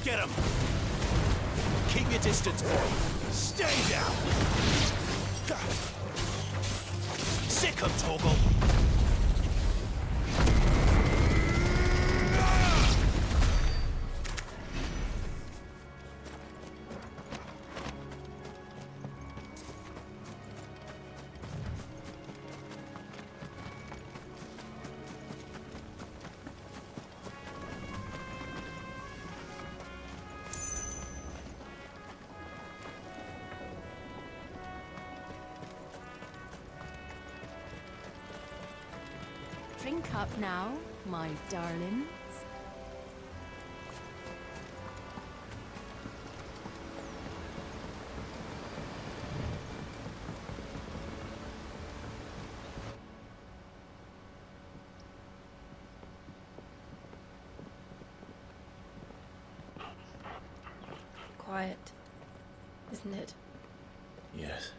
Get him! Keep your distance, boy. Stay down! Sick of Torgal! Drink up now, my darlings. Quiet, isn't it? Yes.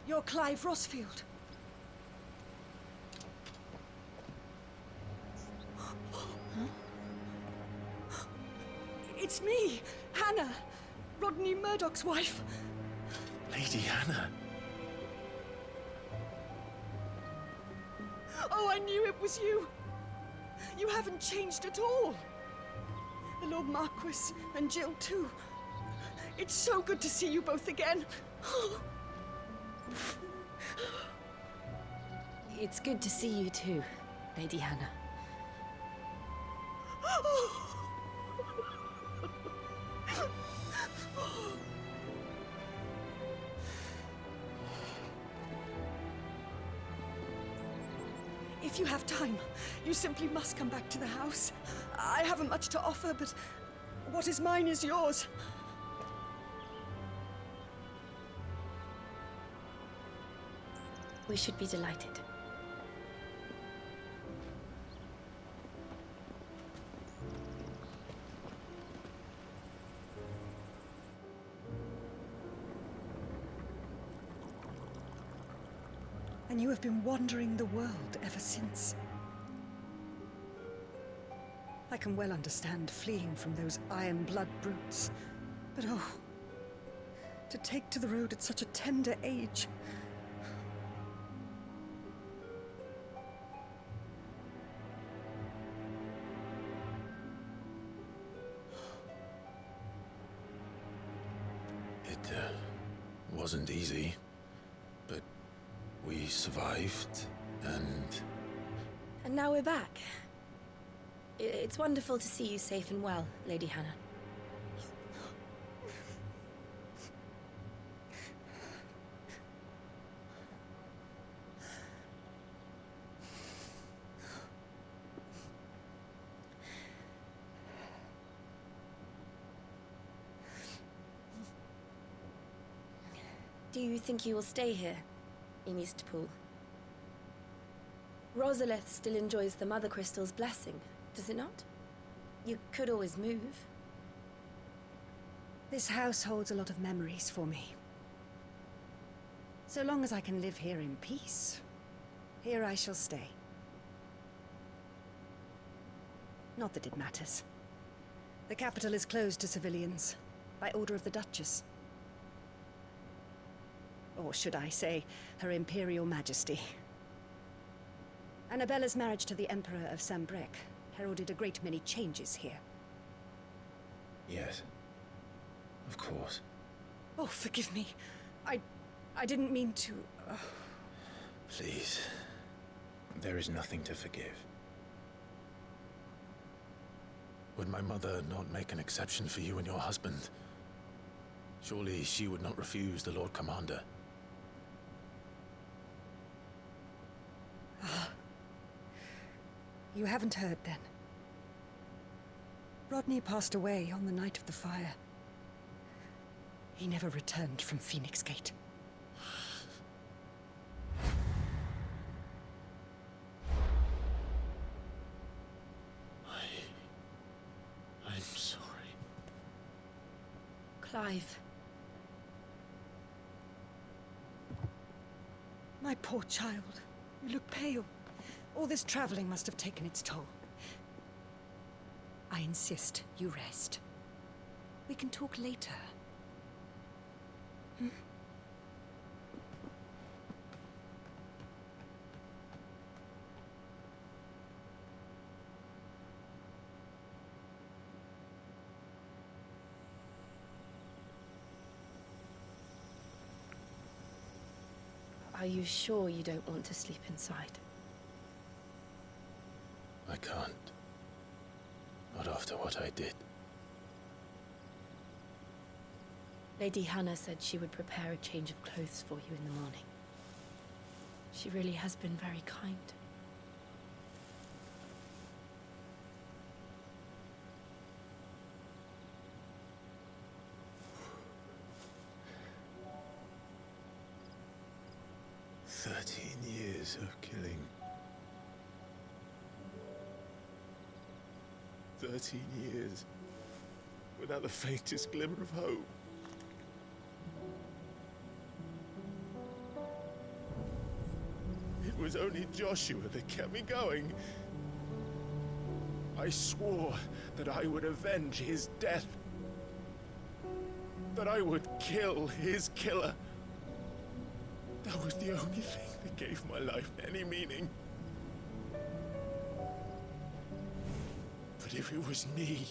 You're Clive Rossfield. Huh? It's me, Hanna, Rodney Murdoch's wife. Lady Hanna. Oh, I knew it was you. You haven't changed at all. The Lord Marquis and Jill too. It's so good to see you both again. It's good to see you too, Lady Hanna. If you have time, you simply must come back to the house. I haven't much to offer, but what is mine is yours. We should be delighted. And you have been wandering the world ever since. I can well understand fleeing from those iron blood brutes. But oh, to take to the road at such a tender age. It wasn't easy, but we survived, and... And now we're back. It's wonderful to see you safe and well, Lady Hanna. Do you think you will stay here, in Eastpool? Rosalith still enjoys the Mother Crystal's blessing, does it not? You could always move. This house holds a lot of memories for me. So long as I can live here in peace, here I shall stay. Not that it matters. The capital is closed to civilians, by order of the Duchess. Or should I say, Her Imperial Majesty. Annabella's marriage to the Emperor of Sambrec heralded a great many changes here. Yes. Of course. Oh, forgive me. I didn't mean to... Please. There is nothing to forgive. Would my mother not make an exception for you and your husband? Surely she would not refuse the Lord Commander. You haven't heard, then. Rodney passed away on the night of the fire. He never returned from Phoenix Gate. I'm sorry. Clive. My poor child. You look pale. All this traveling must have taken its toll. I insist you rest. We can talk later. Are you sure you don't want to sleep inside? I can't. Not after what I did. Lady Hanna said she would prepare a change of clothes for you in the morning. She really has been very kind. Years of killing. 13 years without the faintest glimmer of hope. It was only Joshua that kept me going. I swore that I would avenge his death. That I would kill his killer. That was the only thing that gave my life any meaning. But if it was me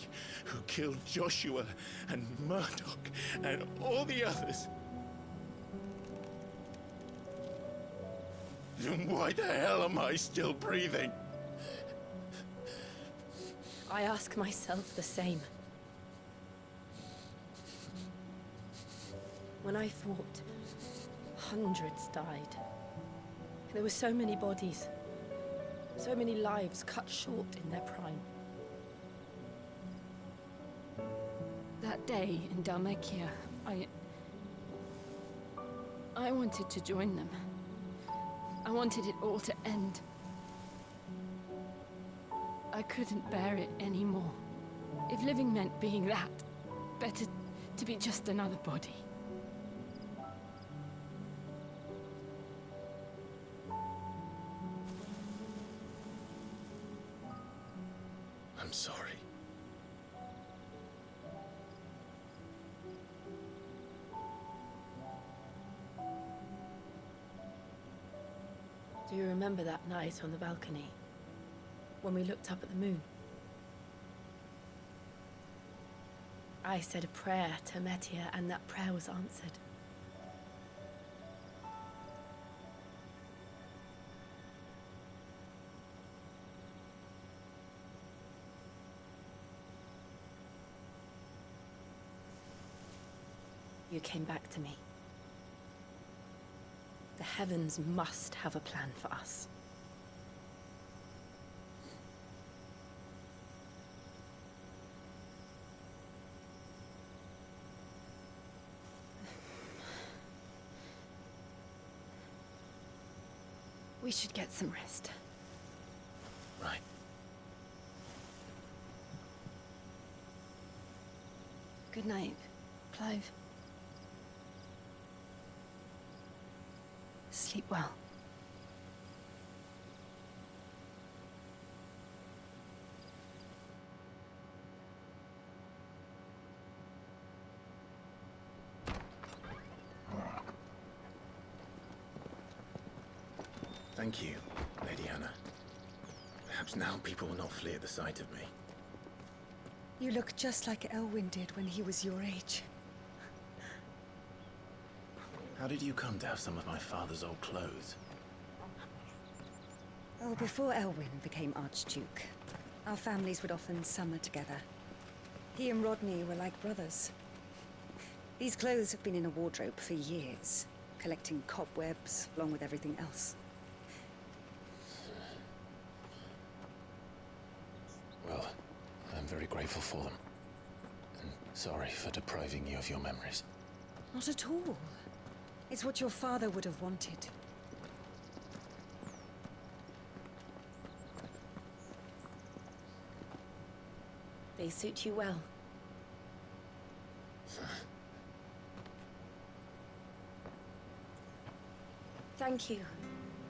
who killed Joshua and Murdoch and all the others, then why the hell am I still breathing? I ask myself the same. When I fought, hundreds died. There were so many bodies, so many lives cut short in their prime. That day in Dalmekia, I wanted to join them. I wanted it all to end. I couldn't bear it anymore. If living meant being that, better to be just another body. I'm sorry. Do you remember that night on the balcony, when we looked up at the moon? I said a prayer to Metia, and that prayer was answered. You came back to me. The heavens must have a plan for us. We should get some rest. Right. Good night, Clive. Sleep well. Thank you, Lady Hanna. Perhaps now people will not flee at the sight of me. You look just like Elwyn did when he was your age. How did you come to have some of my father's old clothes? Oh, before Elwyn became Archduke, our families would often summer together. He and Rodney were like brothers. These clothes have been in a wardrobe for years, collecting cobwebs along with everything else. Well, I'm very grateful for them. And sorry for depriving you of your memories. Not at all. It's what your father would have wanted. They suit you well. Thank you,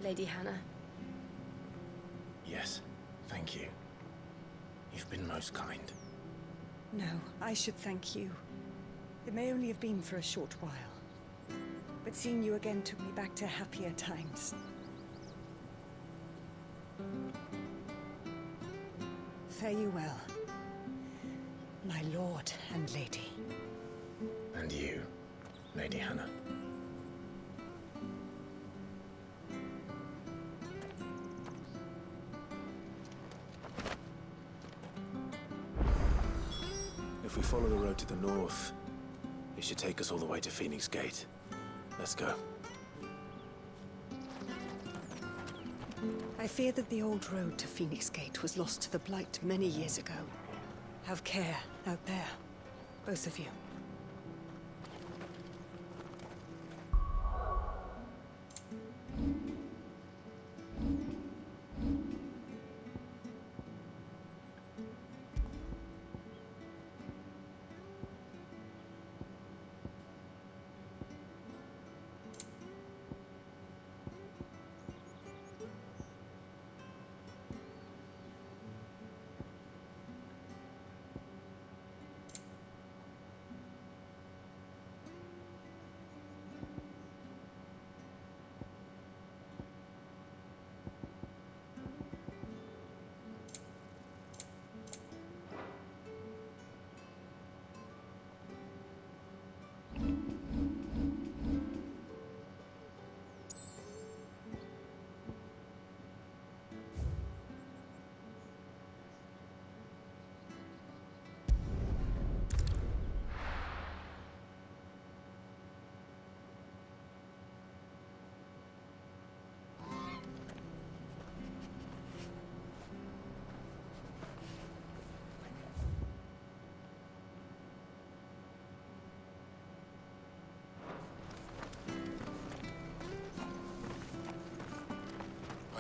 Lady Hanna. Yes, thank you. You've been most kind. No, I should thank you. It may only have been for a short while, but seeing you again took me back to happier times. Fare you well, my lord and lady. And you, Lady Hanna. If we follow the road to the north, it should take us all the way to Phoenix Gate. Let's go. I fear that the old road to Phoenix Gate was lost to the Blight many years ago. Have care out there, both of you.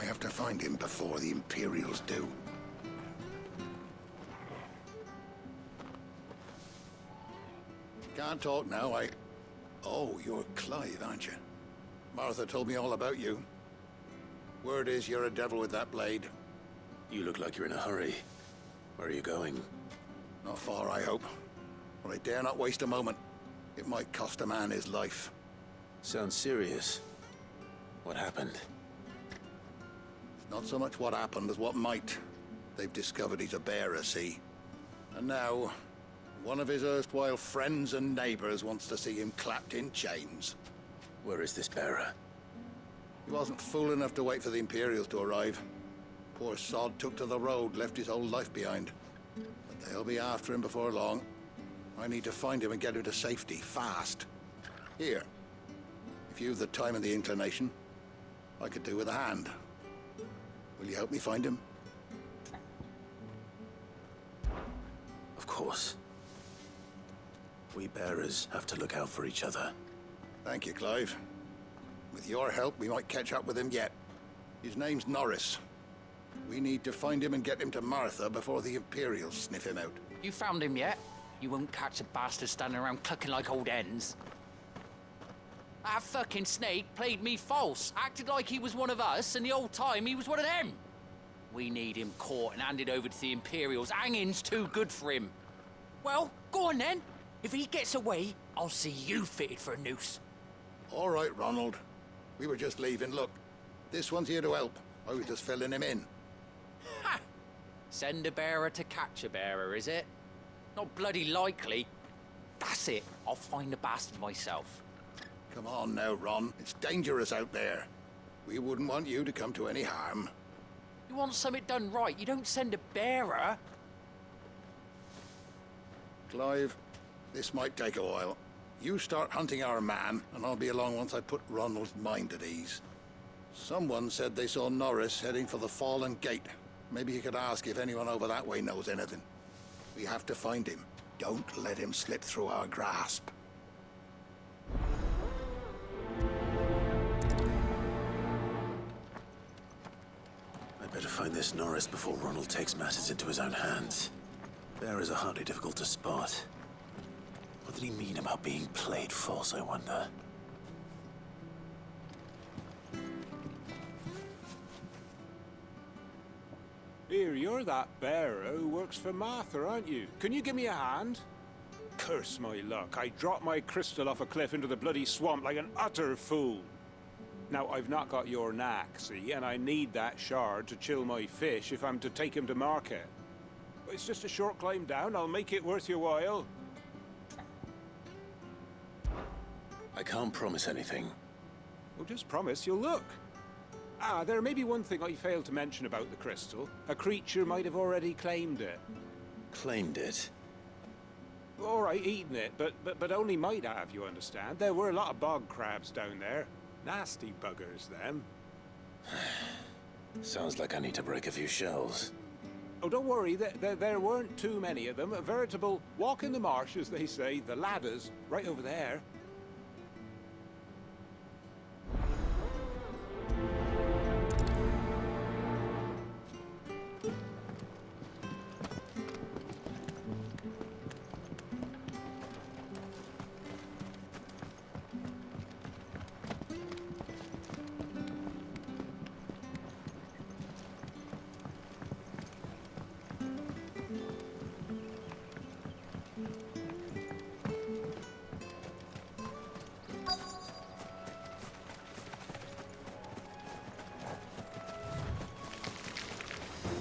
I have to find him before the Imperials do. Can't talk now, Oh, you're Clive, aren't you? Martha told me all about you. Word is you're a devil with that blade. You look like you're in a hurry. Where are you going? Not far, I hope. But I dare not waste a moment. It might cost a man his life. Sounds serious. What happened? Not so much what happened as what might. They've discovered he's a bearer, see? And now, one of his erstwhile friends and neighbors wants to see him clapped in chains. Where is this bearer? He wasn't fool enough to wait for the Imperials to arrive. Poor sod took to the road, left his whole life behind. But they'll be after him before long. I need to find him and get him to safety, fast. Here, if you've the time and the inclination, I could do with a hand. Will you help me find him? Of course. We bearers have to look out for each other. Thank you, Clive. With your help, we might catch up with him yet. His name's Norris. We need to find him and get him to Martha before the Imperials sniff him out. You found him yet? You won't catch a bastard standing around clucking like old hens. That fucking snake played me false, acted like he was one of us, and the whole time he was one of them. We need him caught and handed over to the Imperials. Hanging's too good for him. Well, go on then. If he gets away, I'll see you fitted for a noose. All right, Ronald. We were just leaving. Look, this one's here to help. I was just filling him in. Ha! Send a bearer to catch a bearer, is it? Not bloody likely. That's it. I'll find the bastard myself. Come on now, Ron. It's dangerous out there. We wouldn't want you to come to any harm. You want something done right, you don't send a bearer. Clive, this might take a while. You start hunting our man, and I'll be along once I put Ronald's mind at ease. Someone said they saw Norris heading for the Fallen Gate. Maybe you could ask if anyone over that way knows anything. We have to find him. Don't let him slip through our grasp. I'd better find this Norris before Ronald takes matters into his own hands. Bearers are hardly difficult to spot. What did he mean about being played false, I wonder? Here, you're that bearer who works for Martha, aren't you? Can you give me a hand? Curse my luck, I dropped my crystal off a cliff into the bloody swamp like an utter fool. Now, I've not got your knack, see, and I need that shard to chill my fish if I'm to take him to market. It's just a short climb down, I'll make it worth your while. I can't promise anything. Well, just promise you'll look. Ah, there may be one thing I failed to mention about the crystal. A creature might have already claimed it. Claimed it? All right, eaten it, but only might have, you understand. There were a lot of bog crabs down there. Nasty buggers, them. Sounds like I need to break a few shells. Oh, don't worry, there weren't too many of them. A veritable walk in the marsh, as they say. The ladder's right over there.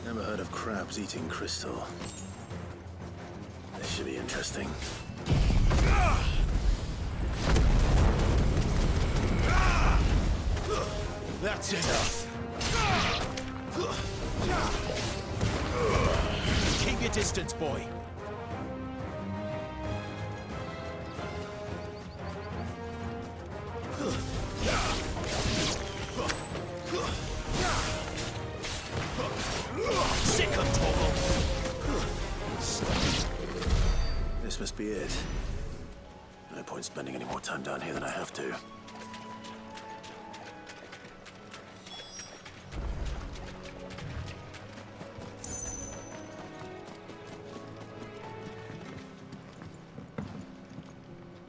Never heard of crabs eating crystal. This should be interesting. That's enough. Keep your distance, boy. This must be it. No point spending any more time down here than I have to.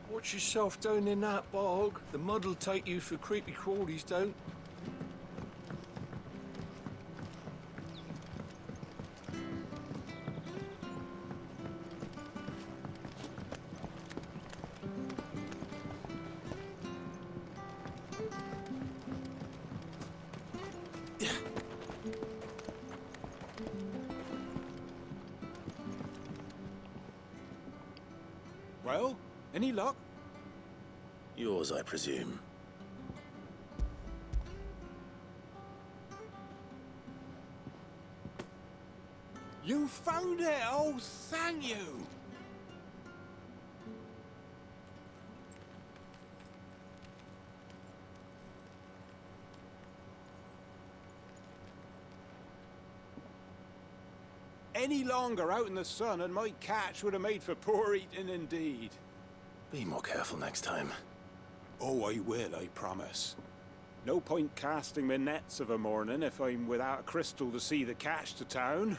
Watch yourself down in that bog. The mud'll take you for creepy crawlies, don't. Well, any luck? Yours, I presume. You found it! Oh, thank you! Any longer out in the sun and my catch would have made for poor eating indeed. Be more careful next time. Oh, I will, I promise. No point casting my nets of a morning if I'm without a crystal to see the catch to town.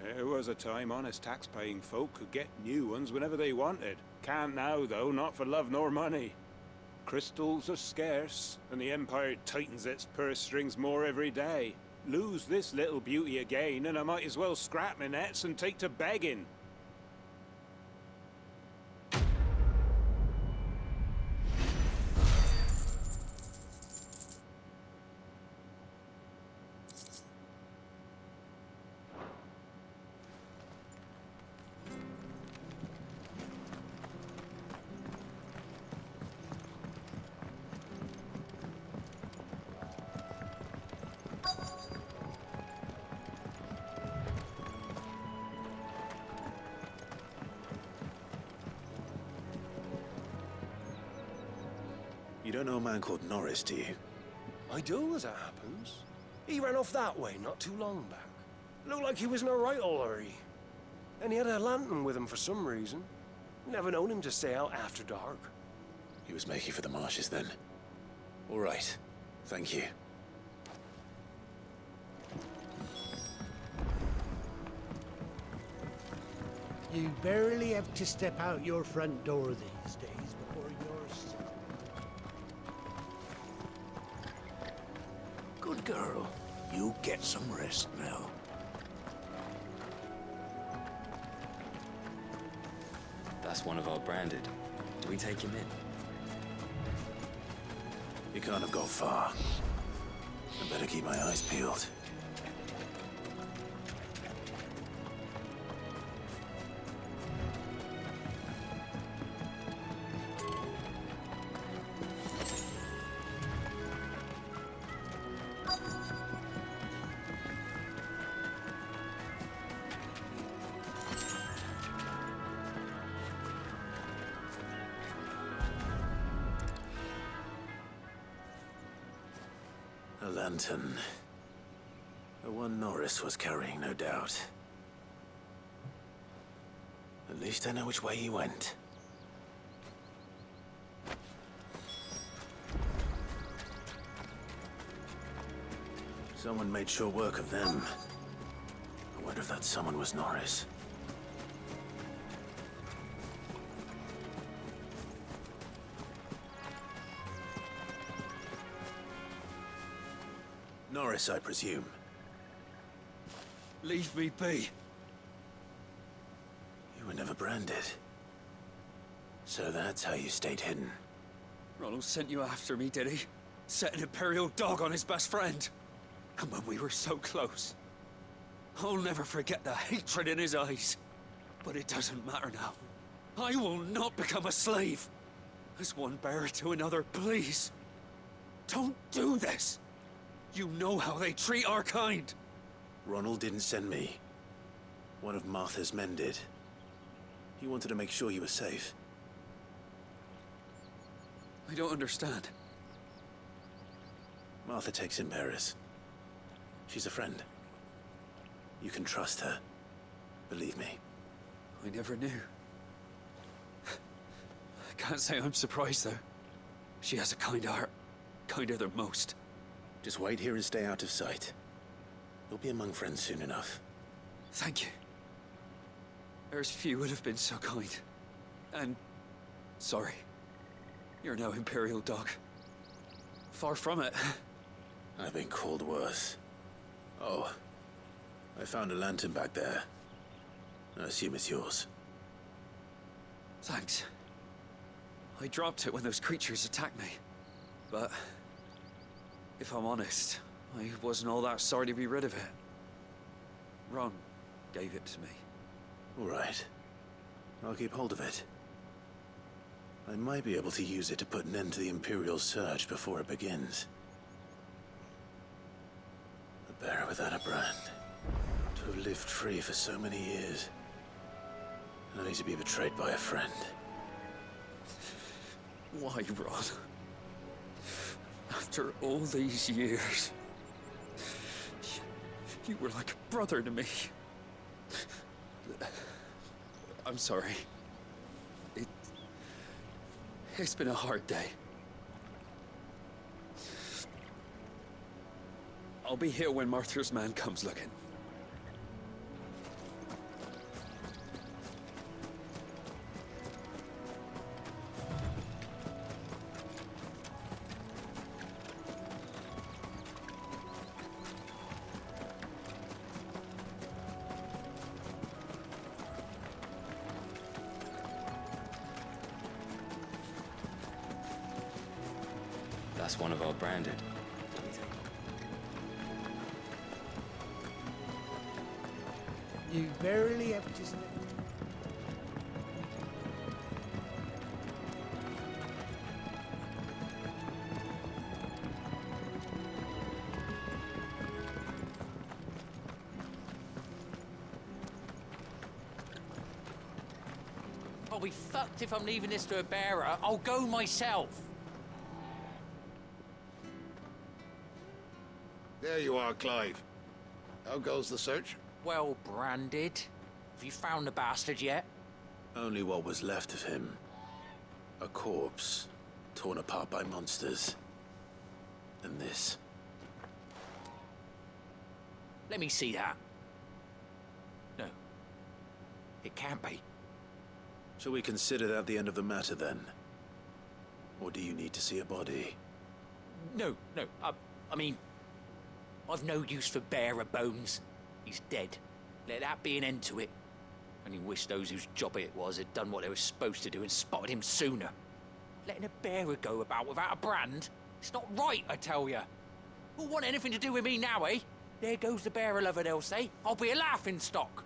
There was a time honest tax-paying folk could get new ones whenever they wanted. Can't now, though, not for love nor money. Crystals are scarce, and the Empire tightens its purse strings more every day. Lose this little beauty again, and I might as well scrap my nets and take to begging. You don't know a man called Norris, do you? I do, as it happens. He ran off that way not too long back. Looked like he was in a right old hurry. And he had a lantern with him for some reason. Never known him to stay out after dark. He was making for the marshes then. All right. Thank you. You barely have to step out your front door these days before you're... Good girl. You get some rest now. That's one of our branded. Do we take him in? He can't have got far. I better keep my eyes peeled. A lantern. The one Norris was carrying, no doubt. At least I know which way he went. Someone made sure work of them. I wonder if that someone was Norris. Norris, I presume. Leave me be. You were never branded. So that's how you stayed hidden. Ronald sent you after me, did he? Set an Imperial dog on his best friend. And when we were so close. I'll never forget the hatred in his eyes. But it doesn't matter now. I will not become a slave. As one bearer to another, please. Don't do this. You know how they treat our kind. Ronald didn't send me. One of Martha's men did. He wanted to make sure you were safe. I don't understand. Martha takes in bearers. She's a friend. You can trust her. Believe me. I never knew. I can't say I'm surprised, though. She has a kind heart. Kinder than most. Just wait here and stay out of sight. You'll be among friends soon enough. Thank you. There's few would have been so kind. And... sorry. You're no Imperial dog. Far from it. I've been called worse. Oh. I found a lantern back there. I assume it's yours. Thanks. I dropped it when those creatures attacked me. But... if I'm honest, I wasn't all that sorry to be rid of it. Ron gave it to me. All right. I'll keep hold of it. I might be able to use it to put an end to the Imperial surge before it begins. A bearer without a brand. To have lived free for so many years. Only to be betrayed by a friend. Why, Ron? After all these years, you were like a brother to me. I'm sorry. It's been a hard day. I'll be here when Martha's man comes looking. That's one of our branded. You barely have to... I'll be fucked if I'm leaving this to a bearer. I'll go myself. There you are, Clive. How goes the search? Well branded. Have you found the bastard yet? Only what was left of him. A corpse, torn apart by monsters. And this. Let me see that. No. It can't be. Shall we consider that the end of the matter, then? Or do you need to see a body? No. I mean... I've no use for bearer bones. He's dead. Let that be an end to it. Only wish those whose job it was had done what they were supposed to do and spotted him sooner. Letting a bearer go about without a brand? It's not right, I tell ya. Who'll want anything to do with me now, eh? There goes the bearer lover, they'll say. I'll be a laughing stock.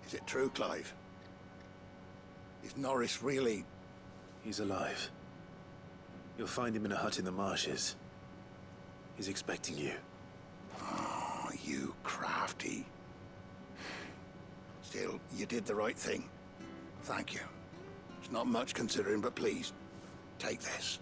Is it true, Clive? Is Norris really... He's alive. You'll find him in a hut in the marshes. He's expecting you. Oh, you crafty. Still, you did the right thing. Thank you. It's not much considering, but please, take this.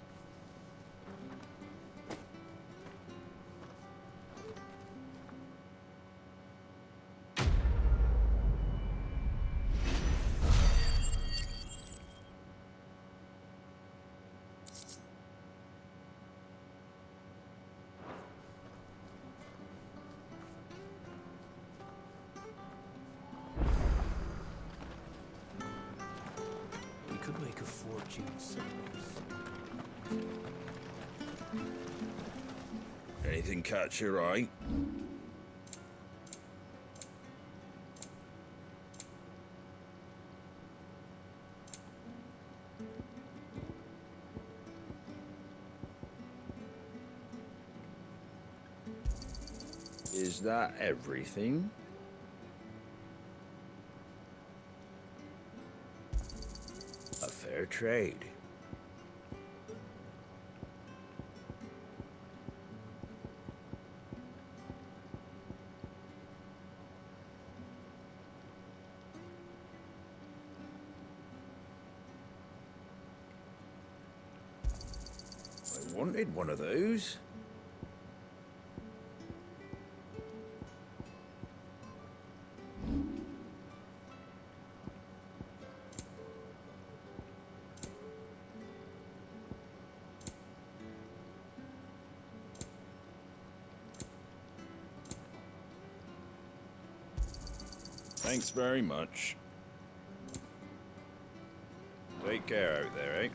Could make a fortune somewhere. Anything catch your eye? Is that everything? A fair trade. I wanted one of those. Thanks very much. Take care out there, eh?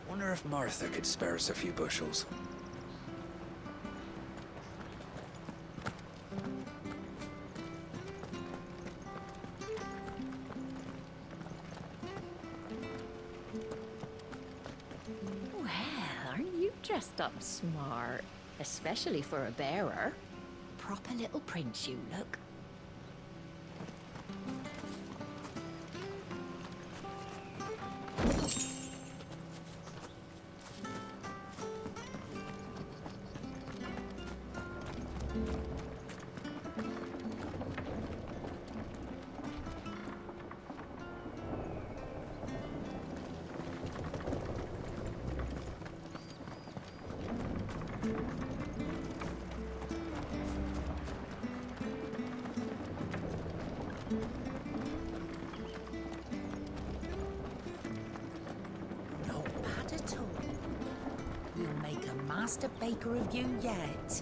Wonder if Martha could spare us a few bushels. Well, aren't you dressed up smart? Especially for a bearer. Proper little prince you look. Not bad at all. We'll make a master baker of you yet.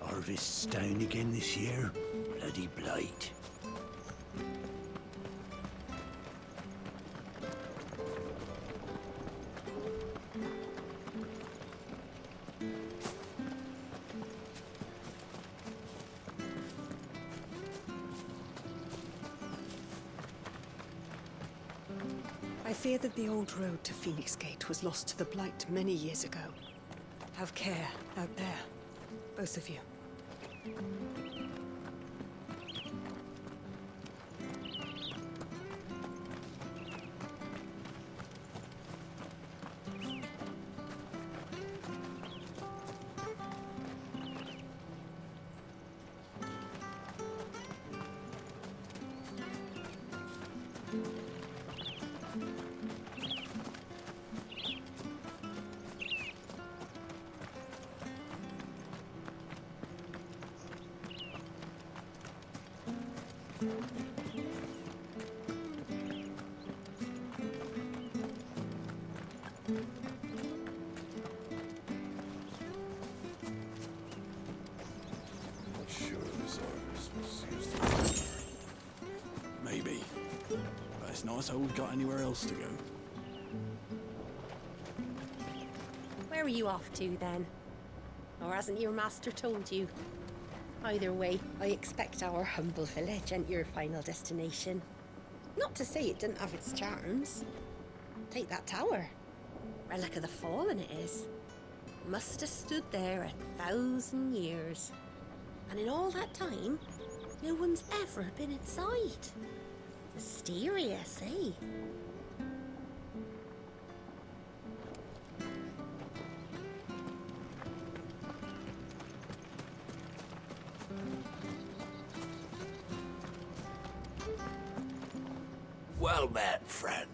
Harvest's down again this year. Bloody blight. I fear that the old road to Phoenix Gate was lost to the Blight many years ago. Have care out there, both of you. Maybe. But it's not as though we've got anywhere else to go. Where are you off to, then? Or hasn't your master told you? Either way, I expect our humble village ain't your final destination. Not to say it didn't have its charms. Take that tower. Relic of the Fallen it is. Must have stood there 1,000 years. And in all that time, no one's ever been inside. Mysterious, eh? Well met, friend.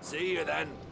See you then.